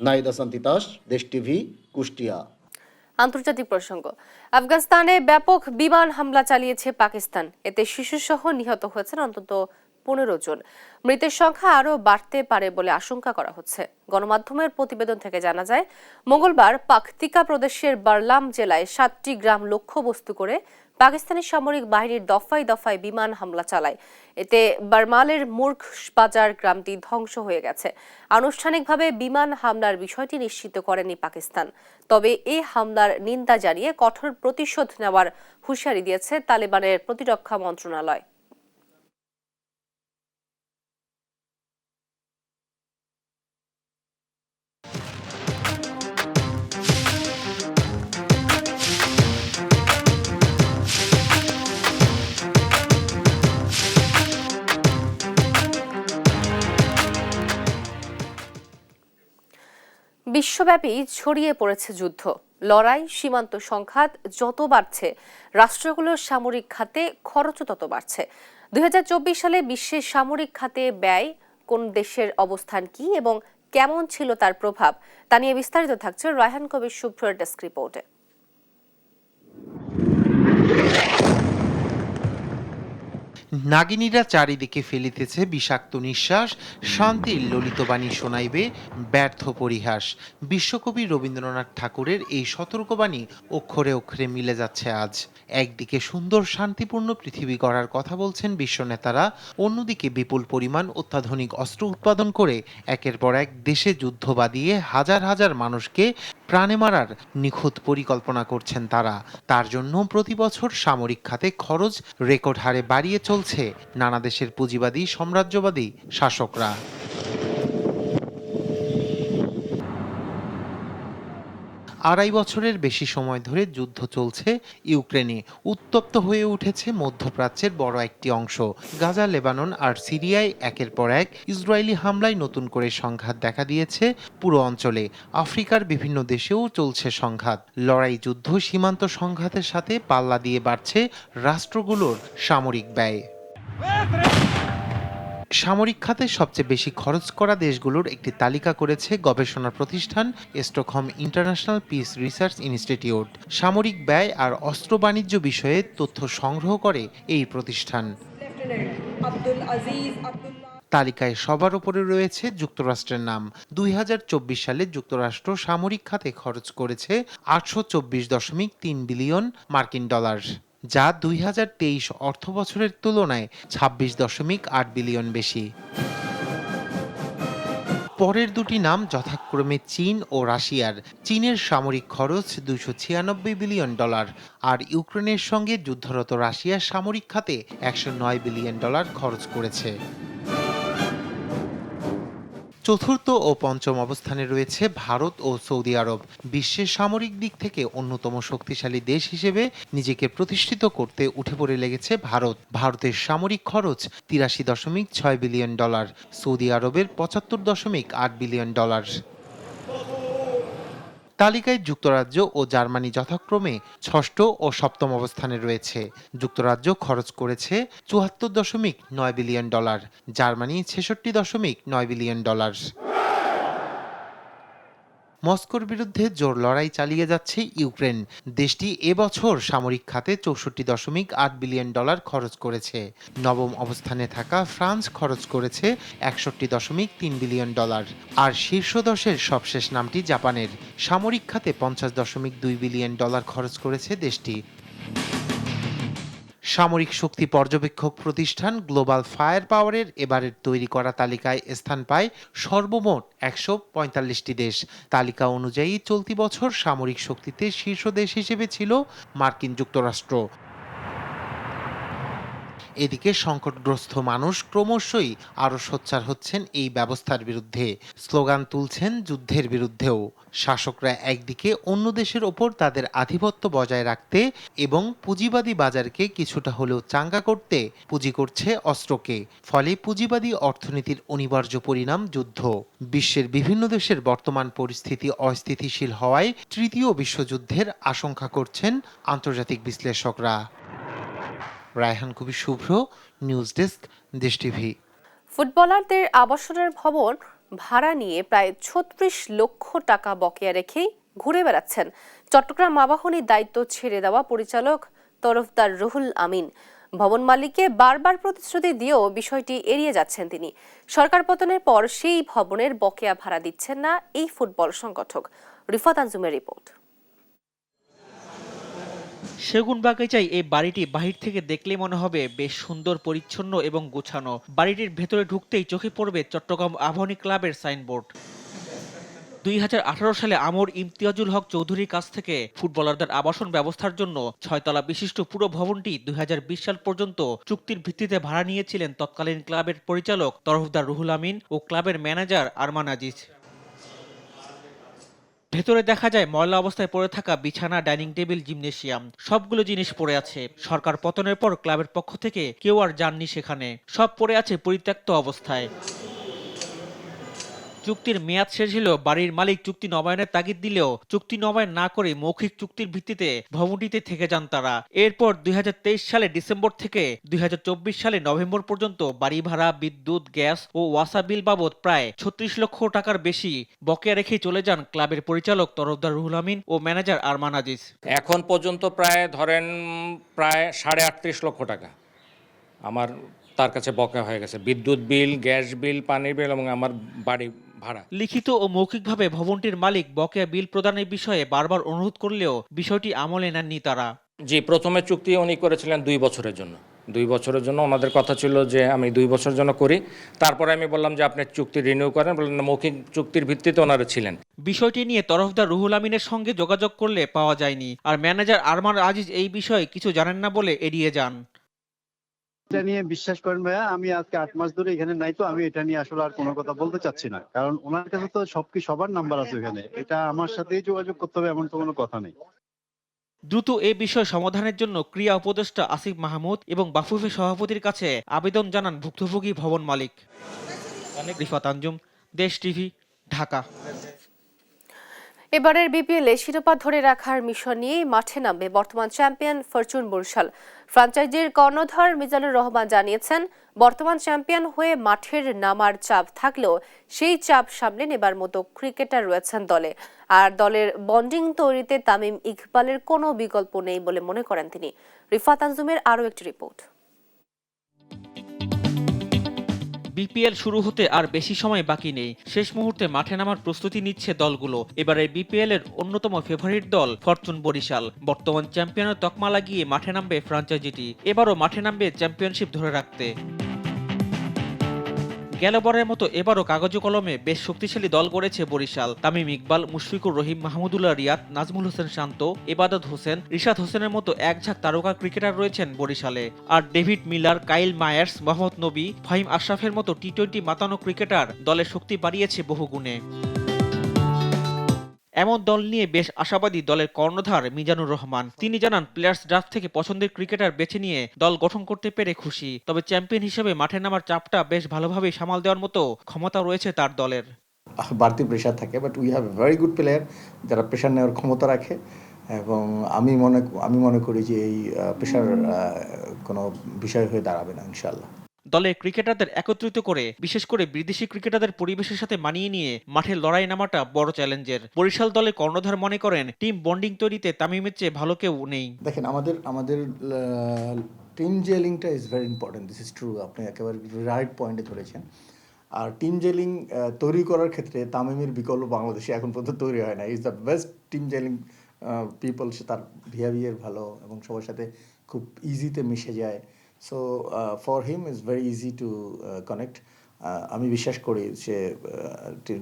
নাহিদ হাসান তিতাস, দেশ টিভি, কুষ্টিয়া। আন্তর্জাতিক প্রসঙ্গ, আফগানিস্তানে ব্যাপক বিমান হামলা চালিয়েছে পাকিস্তান। এতে শিশুসহ নিহত হয়েছেন অন্তত 15 জন। মৃতের সংখ্যা আরও বাড়তে পারে বলে আশঙ্কা করা হচ্ছে। গণমাধ্যমের প্রতিবেদন থেকে জানা যায়, মঙ্গলবার পাকতিকা প্রদেশের বারলাম জেলায় 7টি গ্রাম লক্ষ্যবস্তু করে পাকিস্তানি সামরিক বাহিনীর দফায় দফায় বিমান হামলা চালায়। এতে বারমালের মূর্খ বাজার গ্রামটি ধ্বংস হয়ে গেছে। আনুষ্ঠানিকভাবে বিমান হামলার বিষয়টি নিশ্চিত করেনি পাকিস্তান। তবে এই হামলার নিন্দা জানিয়ে কঠোর প্রতিশোধ নেওয়ার হুঁশিয়ারি দিয়েছে তালেবানের প্রতিরক্ষা মন্ত্রণালয়। বিশ্বব্যাপী ছড়িয়ে পড়েছে যুদ্ধ, লড়াই, সীমান্ত সংঘাত যত বাড়ছে, রাষ্ট্রগুলোর সামরিক খাতে খরচও তত বাড়ছে। 2024 সালে বিশ্বের সামরিক খাতে ব্যয়, কোন দেশের অবস্থান কি এবং কেমন ছিল তার প্রভাব, তা নিয়ে বিস্তারিত থাকছে রায়হান কবির শুভ্রের ডেস্ক রিপোর্টে। নাগিনীরা চারিদিকে ফেলিতেছে বিষাক্ত নিঃশ্বাস, শান্তির ললিতবাণী শোনাইবে ব্যর্থ পরিহাস। বিশ্বকবি রবীন্দ্রনাথ ঠাকুরের এই সতর্কবাণী অক্ষরে অক্ষরে মিলে যাচ্ছে আজ। একদিকে সুন্দর শান্তিপূর্ণ পৃথিবী গড়ার কথা বলছেন বিশ্ব নেতারা, অন্যদিকে বিপুল পরিমাণ অত্যাধুনিক অস্ত্র উৎপাদন করে একের পর এক দেশে যুদ্ধ বাঁধিয়ে হাজার হাজার মানুষকে প্রাণে মারার নিখুঁত পরিকল্পনা করছেন তারা। তার জন্য প্রতি বছর সামরিক খাতে খরচ রেকর্ড হারে বাড়িয়ে চলছে নানা দেশের পুঁজিবাদী সাম্রাজ্যবাদী শাসকরা। আড়াই বছরের বেশি সময় ধরে যুদ্ধ চলছে ইউক্রেনে। উত্তপ্ত হয়ে উঠেছে মধ্যপ্রাচ্যের বড় একটি অংশ। গাজা, লেবানন আর সিরিয়ায় একের পর এক ইসরায়েলি হামলায় নতুন করে সংঘাত দেখা দিয়েছে পুরো অঞ্চলে। আফ্রিকার বিভিন্ন দেশেও চলছে সংঘাত। লড়াই, যুদ্ধ, সীমান্ত সংঘাতের সাথে পাল্লা দিয়ে বাড়ছে রাষ্ট্রগুলোর সামরিক ব্যয়। সামরিক খাতে সবচেয়ে বেশি খরচ করা দেশগুলোর একটি তালিকা করেছে গবেষণা প্রতিষ্ঠান Stockholm international piece research institute. সামরিক ব্যয় আর অস্ত্র বাণিজ্য বিষয়ে তথ্য সংগ্রহ করে এই প্রতিষ্ঠান। তালিকায় সবার উপরে রয়েছে যুক্তরাষ্ট্রের নাম। 2024 সালে যুক্তরাষ্ট্র সামরিক খাতে খরচ করেছে 824.3 বিলিয়ন মার্কিন ডলার, যা 2023 অর্থ বছরের তুলনায় 26.8 বিলিয়ন বেশি। পরের দুটি নাম যথাক্রমে চীন ও রাশিয়ার। চীনের সামরিক খরচ $296 বিলিয়ন, আর ইউক্রেনের সঙ্গে যুদ্ধরত রাশিয়ার সামরিক খাতে $109 বিলিয়ন খরচ করেছে। চতুর্থ ও পঞ্চম অবস্থানে রয়েছে ভারত ও সৌদি আরব। বিশ্বের সামরিক দিক থেকে অন্যতম শক্তিশালী দেশ হিসেবে নিজেকে প্রতিষ্ঠিত করতে উঠে পড়ে লেগেছে ভারত। ভারতের সামরিক খরচ $83.6 বিলিয়ন, সৌদি আরবের $75.8 বিলিয়ন। তালিকায় যুক্তরাজ্য ও জার্মানি যথাক্রমে ষষ্ঠ ও সপ্তম অবস্থানে রয়েছে। যুক্তরাজ্য খরচ করেছে $74.9 বিলিয়ন, জার্মানি $66.9 বিলিয়ন। মস্কোর বিরুদ্ধে জোর লড়াই চালিয়ে যাচ্ছে ইউক্রেন। দেশটি এবছর সামরিক খাতে $64.8 বিলিয়ন খরচ করেছে। নবম অবস্থানে থাকা ফ্রান্স খরচ করেছে $61.3 বিলিয়ন। আর শীর্ষ 10-এর সবশেষ নামটি জাপানের। সামরিক খাতে $50.2 বিলিয়ন খরচ করেছে দেশটি। সামরিক শক্তি পর্যবেক্ষক প্রতিষ্ঠান গ্লোবাল ফায়ার পাওয়ারের এবারের তৈরি করা তালিকায় স্থান পায় সর্বমোট 145টি দেশ। তালিকা অনুযায়ী চলতি বছর সামরিক শক্তিতে শীর্ষ দেশ হিসেবে ছিল মার্কিন যুক্তরাষ্ট্র। এদিকে সংকটগ্রস্ত মানুষ ক্রমশই আরও সোচ্চার হচ্ছেন এই ব্যবস্থার বিরুদ্ধে, স্লোগান তুলছেন যুদ্ধের বিরুদ্ধেও। শাসকরা একদিকে অন্য দেশের ওপর তাদের আধিপত্য বজায় রাখতে এবং পুঁজিবাদী বাজারকে কিছুটা হলেও চাঙ্গা করতে পুঁজি করছে অস্ত্রকে, ফলে পুঁজিবাদী অর্থনীতির অনিবার্য পরিণাম যুদ্ধ। বিশ্বের বিভিন্ন দেশের বর্তমান পরিস্থিতি অস্থিতিশীল হওয়ায় তৃতীয় বিশ্বযুদ্ধের আশঙ্কা করছেন আন্তর্জাতিক বিশ্লেষকরা। রায়হান কবির শুভ্র, নিউজ ডেস্ক, দেশ টিভি। ফুটবলারদের আবাসনের ভবন ভাড়া নিয়ে প্রায় 36 লক্ষ টাকা বকেয়া রেখেই ঘুরে বেড়াচ্ছেন চট্টগ্রাম আবাহনীর দায়িত্ব ছেড়ে দেওয়া পরিচালক তরফদার রুহুল আমিন। ভবন মালিককে বারবার প্রতিশ্রুতি দিয়েও বিষয়টি এড়িয়ে যাচ্ছেন তিনি। সরকার পতনের পর সেই ভবনের বকেয়া ভাড়া দিচ্ছেন না এই ফুটবল সংগঠক। রিফাত আঞ্জুমের রিপোর্ট। সেগুনবাগিচায় এই বাড়িটি বাহির থেকে দেখলে মনে হবে বেশ সুন্দর, পরিচ্ছন্ন এবং গোছানো। বাড়িটির ভেতরে ঢুকতেই চোখে পড়বে চট্টগ্রাম আবাহনী ক্লাবের সাইনবোর্ড। 2018 সালে আমর ইমতিয়াজুল হক চৌধুরীর কাছ থেকে ফুটবলারদের আবাসন ব্যবস্থার জন্য 6 তলা বিশিষ্ট পুরো ভবনটি 2020 সাল পর্যন্ত চুক্তির ভিত্তিতে ভাড়া নিয়েছিলেন তৎকালীন ক্লাবের পরিচালক তরফদার রুহুল আমিন ও ক্লাবের ম্যানেজার আরমান আজিজ। ভেতরে দেখা যায় ময়লা অবস্থায় পড়ে থাকা বিছানা, ডাইনিং টেবিল, জিমনেশিয়াম, সবগুলো জিনিস পড়ে আছে। সরকার পতনের পর ক্লাবের পক্ষ থেকে কেউ আর যাননি সেখানে, সব পড়ে আছে পরিত্যক্ত অবস্থায়। চুক্তির মেয়াদ শেষ হলেও বাড়ির মালিক চুক্তি নবায়নের তাগিদ দিলেও চুক্তি নবায়ন না করে মৌখিক চুক্তির ভিত্তিতে ভবনটিতে থেকে যান তারা। এরপর 2023 সালে ডিসেম্বর থেকে 2024 সালে নভেম্বর পর্যন্ত বাড়ি ভাড়া, বিদ্যুৎ, গ্যাস ও ওয়াসা বিল বাবদ প্রায় 36 লক্ষ টাকার বেশি বকেয়া রেখেই চলে যান ক্লাবের পরিচালক তরফদার রুহুল আমিন ও ম্যানেজার আরমান আজিজ। এখন পর্যন্ত প্রায় 38.5 লক্ষ টাকা আমার তার কাছে বকেয়া হয়ে গেছে। বিদ্যুৎ বিল, গ্যাস বিল, পানির বিল এবং আমার বাড়ি ভাড়া। লিখিত ও মৌখিকভাবে ভবনটির মালিক বকেয়া বিল প্রদানের বিষয়ে বারবার অনুরোধ করলেও বিষয়টি আমলে নেননি তারা। জি, প্রথমে চুক্তি উনি করেছিলেন 2 বছরের জন্য। 2 বছরের জন্য ওনাদের কথা ছিল যে আমি 2 বছরের জন্য করি। তারপরে আমি বললাম যে আপনি চুক্তি রিনিউ করেন, বললেন না, মৌখিক চুক্তির ভিত্তিতে ওনারা ছিলেন। বিষয়টি নিয়ে তরফদার রুহুল আমিনের সঙ্গে যোগাযোগ করলে পাওয়া যায়নি। আর ম্যানেজার আরমান আজিজ এই বিষয়ে কিছু জানেন না বলে এড়িয়ে যান। এটা নিয়ে বিশ্বাস করেন ভাইয়া, আমি আজকে 8 মাস ধরে এখানে নাই, তো আমি এটা নিয়ে আসলে আর কোনো কথা বলতে চাচ্ছি না, কারণ ওনার কাছে তো সবার নাম্বার আছে এখানে। এটা আমার সাথেই যোগাযোগ করতে হবে এমন তো কোনো কথা নেই। দ্রুত এই বিষয় সমাধানের জন্য ক্রিয়া উপদেষ্টা আসিফ মাহমুদ এবং বাফুফে সভাপতির কাছে আবেদন জানান ভুক্তভোগী ভবন মালিক। রিফাত আঞ্জুম, দেশ টিভি, ঢাকা। এবারের বিপিএলে শিরোপা ধরে রাখার মিশন নিয়ে মাঠে নামবে বর্তমান চ্যাম্পিয়ন ফরচুন বরিশাল। ফ্র্যাঞ্চাইজির কর্ণধার মিজানুর রহমান জানিয়েছেন, বর্তমান চ্যাম্পিয়ন হয়ে মাঠের নামার চাপ থাকলেও সেই চাপ সামলে নেবার মতো ক্রিকেটার রয়েছেন দলে। আর দলের বন্ডিং তৈরিতে তামিম ইকবালের কোনো বিকল্প নেই বলে মনে করেন তিনি। রিফাত আঞ্জুমের আরও একটি রিপোর্ট। বিপিএল শুরু হতে আর বেশি সময় বাকি নেই। শেষ মুহূর্তে মাঠে নামার প্রস্তুতি নিচ্ছে দলগুলো। এবারে বিপিএল এর অন্যতম ফেভারিট দল ফরচুন বরিশাল। বর্তমান চ্যাম্পিয়নের তকমা লাগিয়ে মাঠে নামবে ফ্র্যাঞ্চাইজিটি। এবারও মাঠে নামবে চ্যাম্পিয়নশিপ ধরে রাখতে। গেলবারের মতো এবারও কাগজে কলমে বেশ শক্তিশালী দল গড়েছে বরিশাল। তামিম ইকবাল, মুশফিকুর রহিম, মাহমুদুল্লাহ রিয়াদ, নাজমুল হোসেন শান্ত, ইবাদত হোসেন, রিশাদ হোসেনের মতো একঝাঁক তারকা ক্রিকেটার রয়েছেন বরিশালে। আর David Miller, Kyle Mayers, Mohammad Nabi, Fahim আশরাফের মতো টি-20 মাতানো ক্রিকেটার দলের শক্তি বাড়িয়েছে বহুগুণে। এমন দল নিয়ে বেশ আশাবাদী দলের কর্ণধার মিজানুর রহমান। তিনি জানান, প্লেয়ার্স ড্রাফট থেকে পছন্দের ক্রিকেটার বেছে নিয়ে দল গঠন করতে পেরে খুশি। তবে চ্যাম্পিয়ন হিসেবে মাঠে নামার চাপটা বেশ ভালোভাবেই সামাল দেওয়ার মতো ক্ষমতা রয়েছে তার দলের। বাড়তি প্রেশার থাকে, but we have a very good player যারা প্রেশার নেওয়ার ক্ষমতা রাখে, এবং আমি মনে করি যে এই প্রেশার কোনো বিষয় হয়ে দাঁড়াবে না ইনশাআল্লাহ। দলে ক্রিকেটারদের একত্রিত করে বিশেষ করে বিদেশি ক্রিকেটারদের পরিবেশের সাথে মানিয়ে নিয়ে মাঠে লড়াই নামাটা বড় চ্যালেঞ্জের। বরিশাল দলের কর্ণধার মনে করেন, টিম বন্ডিং তৈরিতে তামিমের চেয়ে ভালো কেউ নেই। দেখেন, আমাদের টিম জেলিংটা is very important, this is true, আপনি একেবারে রাইট পয়েন্টে ধরেছেন। আর টিম জেলিং তৈরি করার ক্ষেত্রে তামিমের বিকল্প বাংলাদেশে এখন পর্যন্ত তৈরি হয় না। Is the best team jelling people. সে তার বিহেভিয়ার ভালো এবং সবার সাথে খুব ইজিতে মিশে যায়। So for him is very easy to connect. আমি বিশ্বাস করি সে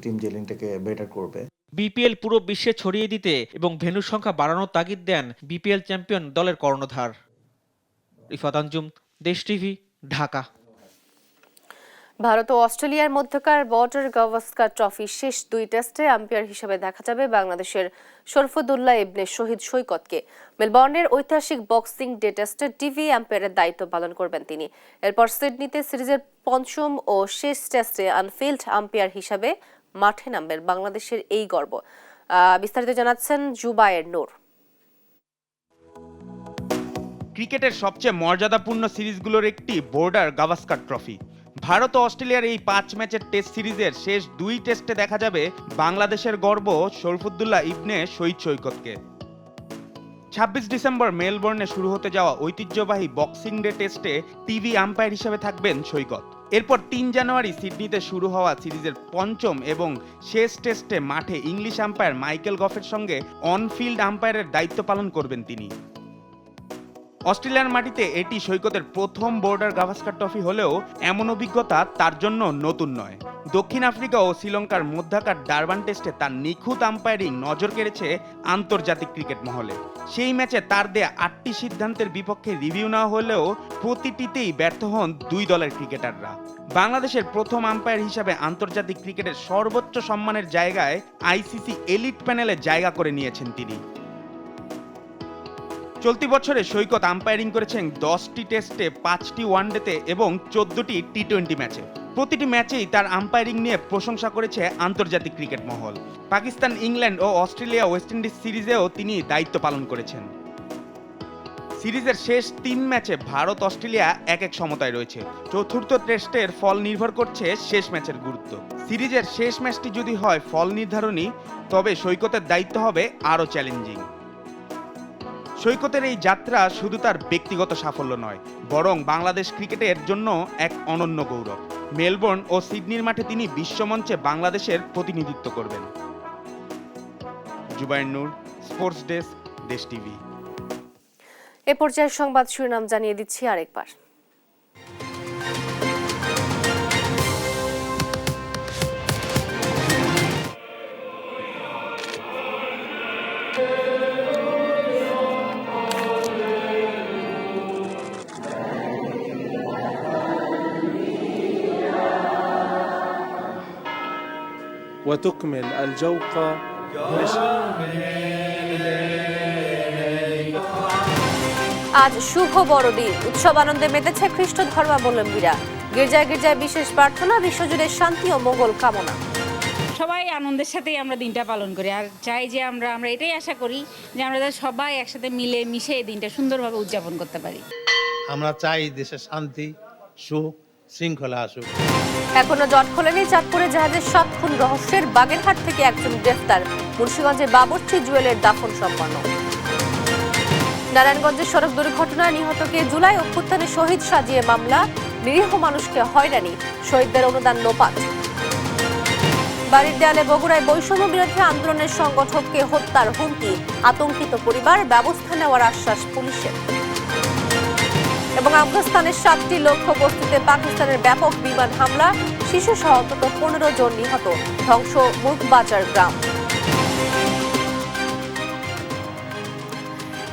টিম জেলিংটাকে বেটার করবে। বিপিএল পুরো বিশ্বে ছড়িয়ে দিতে এবং ভেন্যুর সংখ্যা বাড়ানোর তাগিদ দেন বিপিএল চ্যাম্পিয়ন দলের কর্ণধার। রিফাত আঞ্জুম, দেশ টিভি, ঢাকা। ভারত ও অস্ট্রেলিয়ার মধ্যকার বর্ডার গাভাস্কার ট্রফি শেষ 2 টেস্টে আম্পায়ার হিসেবে দেখা যাবে বাংলাদেশের শরফুদ্দুল্লাহ ইবনে শহীদ সৈকতকে। মেলবোর্নের ঐতিহাসিক বক্সিং ডে টেস্টে টিভি আম্পায়ারের দায়িত্ব পালন করবেন তিনি। এরপর সিডনিতে সিরিজের 5ম ও শেষ টেস্টে আনফিল্ড আম্পায়ার হিসেবে মাঠে নামবেন বাংলাদেশের এই গর্ব। বিস্তারিত জানাচ্ছেন জুবায়ের নূর। ক্রিকেটের সবচেয়ে মর্যাদাপূর্ণ সিরিজগুলোর একটি বর্ডার গাভাস্কার ট্রফি। ভারত ও অস্ট্রেলিয়ার এই 5 ম্যাচের টেস্ট সিরিজের শেষ 2 টেস্টে দেখা যাবে বাংলাদেশের গর্ব শরফুদ্দুল্লাহ ইবনে শহীদ সৈকতকে। 26 ডিসেম্বর মেলবোর্নে শুরু হতে যাওয়া ঐতিহ্যবাহী বক্সিং ডে টেস্টে টিভি আম্পায়ার হিসেবে থাকবেন সৈকত। এরপর 3 জানুয়ারি সিডনিতে শুরু হওয়া সিরিজের 5ম এবং শেষ টেস্টে মাঠে ইংলিশ আম্পায়ার মাইকেল গফের সঙ্গে অনফিল্ড আম্পায়ারের দায়িত্ব পালন করবেন তিনি। অস্ট্রেলিয়ার মাটিতে এটি সৈকতের প্রথম বর্ডার গাভাস্কার ট্রফি হলেও এমন অভিজ্ঞতা তার জন্য নতুন নয়। দক্ষিণ আফ্রিকা ও শ্রীলঙ্কার মধ্যকার ডারবান টেস্টে তার নিখুঁত আম্পায়ারিং নজর কেড়েছে আন্তর্জাতিক ক্রিকেট মহলে। সেই ম্যাচে তার দেয়া 8টি সিদ্ধান্তের বিপক্ষে রিভিউ নেওয়া হলেও প্রতিটিতেই ব্যর্থ হন 2 দলের ক্রিকেটাররা। বাংলাদেশের প্রথম আম্পায়ার হিসাবে আন্তর্জাতিক ক্রিকেটের সর্বোচ্চ সম্মানের জায়গায় আইসিসি এলিট প্যানেলে জায়গা করে নিয়েছেন তিনি। চলতি বছরে সৈকত আম্পায়ারিং করেছেন 10টি টেস্টে, 5টি ওয়ানডেতে এবং 14টি টি-20 ম্যাচে। প্রতিটি ম্যাচেই তার আম্পায়ারিং নিয়ে প্রশংসা করেছে আন্তর্জাতিক ক্রিকেট মহল। পাকিস্তান, ইংল্যান্ড ও অস্ট্রেলিয়া ওয়েস্ট ইন্ডিজ সিরিজেও তিনি দায়িত্ব পালন করেছেন। সিরিজের শেষ 3 ম্যাচে ভারত অস্ট্রেলিয়া 1-1 সমতায় রয়েছে। চতুর্থ টেস্টের ফল নির্ভর করছে শেষ ম্যাচের গুরুত্ব। সিরিজের শেষ ম্যাচটি যদি হয় ফল নির্ধারণী, তবে সৈকতের দায়িত্ব হবে আরও চ্যালেঞ্জিং। সৈকতের এই যাত্রা শুধু তার ব্যক্তিগত সাফল্য নয়, বরং বাংলাদেশ ক্রিকেটের জন্য এক অনন্য গৌরব। মেলবোর্ন ও সিডনির মাঠে তিনি বিশ্বমঞ্চে বাংলাদেশের প্রতিনিধিত্ব করবেন। জুবায়ের নূর, স্পোর্টস ডেস্ক, দেশ টিভি। এ পর্যায়ে সংবাদ শিরোনাম জানিয়ে দিচ্ছি আরেকবার। وتكمل الجوقة আজ শুভ বড়দিন। উৎসব আনন্দে মেতেছে খ্রিস্ট ধর্মাবলম্বীরা। গির্জায় গির্জায় বিশেষ প্রার্থনা, বিশ্বজুড়ে শান্তি ও মঙ্গল কামনা। সবাই আনন্দের সাথেই আমরা দিনটা পালন করি, আর চাই যে আমরা এটাই আশা করি যে আমরা সবাই একসাথে মিলে মিশে এই দিনটা সুন্দরভাবে উদযাপন করতে পারি। আমরা চাই দেশে শান্তি, সুখ, শৃঙ্খলা আসুক। এখনো জট খোলেনি চাঁদপুরে জাহাজের 7 খুন রহস্যের। বাগেরহাট থেকে একজন গ্রেফতার। মুন্সিগঞ্জে বাবরচি জুয়েলের দাফন সম্পন্ন। নারায়ণগঞ্জে সড়ক দুর্ঘটনায় নিহতকে জুলাই অভ্যুত্থানে শহীদ সাজিয়ে মামলা। নিরীহ মানুষকে হয়রানি, শহীদদের অনুদান লোপাট। বাড়ির দেয়ালে বগুড়ায় বৈষম্য বিরোধী আন্দোলনের সংগঠককে হত্যার হুমকি। আতঙ্কিত পরিবার, ব্যবস্থা নেওয়ার আশ্বাস পুলিশের। এবং আফগানিস্তানের 7টি লক্ষ্যবস্তুতে পাকিস্তানের ব্যাপক বিমান হামলা। শিশু সহ অন্তত 15 জন নিহত, ধ্বংস মুখবাজার গ্রাম।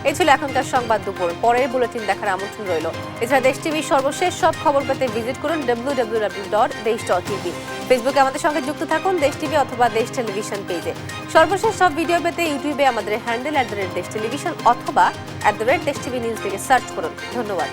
এই ছিল এখনকার সংবাদ দুপুর। পরের বুলেটিন দেখার আমন্ত্রণ রইল। এছাড়া দেশ টিভির সর্বশেষ সব খবর পেতে ভিজিট করুন www.desh.tv। ফেসবুকে আমাদের সঙ্গে যুক্ত থাকুন দেশ টিভি অথবা দেশ টেলিভিশন পেজে। সর্বশেষ সব ভিডিও পেতে ইউটিউবে আমাদের হ্যান্ডেল @দেশ টেলিভিশন অথবা @দেশ টিভি নিউজ থেকে সার্চ করুন। ধন্যবাদ।